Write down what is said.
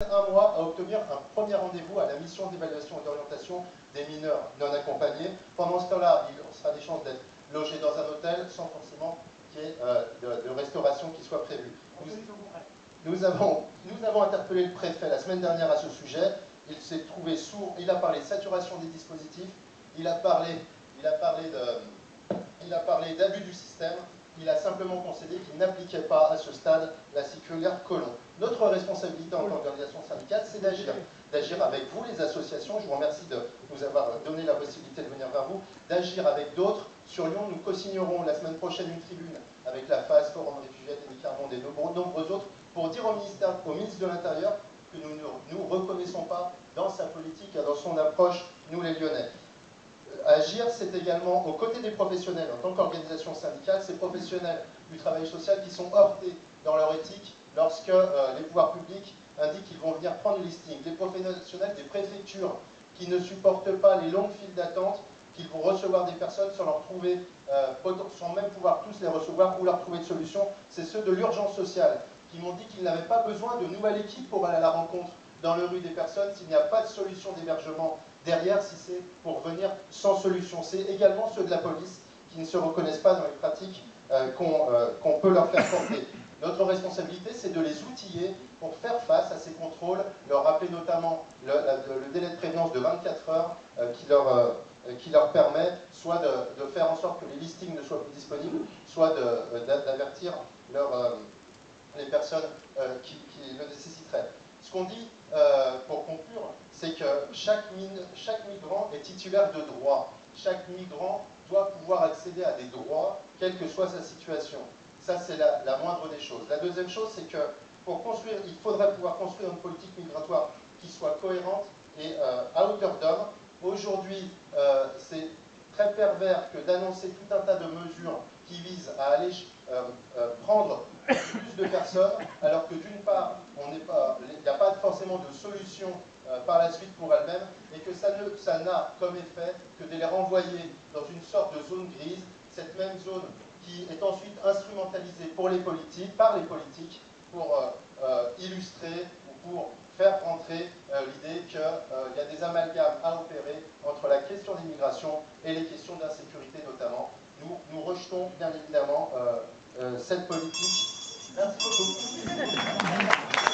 un mois à obtenir un premier rendez-vous à la mission d'évaluation et d'orientation des mineurs non accompagnés. Pendant ce temps-là, il sera des chances d'être logé dans un hôtel sans forcément qu'il y ait de restauration qui soit prévue. Nous avons interpellé le préfet la semaine dernière à ce sujet. Il s'est trouvé sourd. Il a parlé de saturation des dispositifs. Il a parlé d'abus du système. Il a simplement concédé qu'il n'appliquait pas à ce stade la circulaire Collomb. Notre responsabilité en tant qu'organisation syndicale, c'est d'agir avec vous, les associations. Je vous remercie de nous avoir donné la possibilité de venir vers vous, d'agir avec d'autres. Sur Lyon, nous co-signerons la semaine prochaine une tribune avec la FAS, Forum Réfugiés, Médicaments et de nombreux autres pour dire au ministre de l'Intérieur que nous ne nous reconnaissons pas dans sa politique et dans son approche, nous les Lyonnais. Agir, c'est également aux côtés des professionnels, en tant qu'organisation syndicale, ces professionnels du travail social qui sont heurtés dans leur éthique lorsque les pouvoirs publics indiquent qu'ils vont venir prendre le listing. Les professionnels des préfectures qui ne supportent pas les longues files d'attente, qu'ils vont recevoir des personnes sans leur trouver, sans même pouvoir tous les recevoir ou leur trouver de solution. C'est ceux de l'urgence sociale qui m'ont dit qu'ils n'avaient pas besoin de nouvelles équipes pour aller à la rencontre dans le rue des personnes s'il n'y a pas de solution d'hébergement derrière, si c'est pour venir sans solution. C'est également ceux de la police qui ne se reconnaissent pas dans les pratiques qu'on peut leur faire porter. Notre responsabilité, c'est de les outiller pour faire face à ces contrôles, leur rappeler notamment le délai de prévenance de 24 heures qui leur permet soit de faire en sorte que les listings ne soient plus disponibles, soit d'avertir les personnes qui le nécessiteraient. Ce qu'on dit, pour conclure, c'est que chaque migrant est titulaire de droits. Chaque migrant doit pouvoir accéder à des droits, quelle que soit sa situation. Ça, c'est la moindre des choses. La deuxième chose, c'est que pour construire, il faudrait pouvoir construire une politique migratoire qui soit cohérente et à hauteur d'homme. Aujourd'hui, c'est très pervers que d'annoncer tout un tas de mesures qui visent à aller prendre plus de personnes, alors que d'une part, il n'y a pas forcément de solution par la suite pour elles-mêmes, et que ça n'a comme effet que de les renvoyer dans une sorte de zone grise, cette même zone qui est ensuite instrumentalisée par les politiques, pour illustrer ou pour faire rentrer l'idée qu'il y a des amalgames à opérer entre la question de l'immigration et les questions d'insécurité notamment. Nous rejetons bien évidemment cette politique. Merci beaucoup.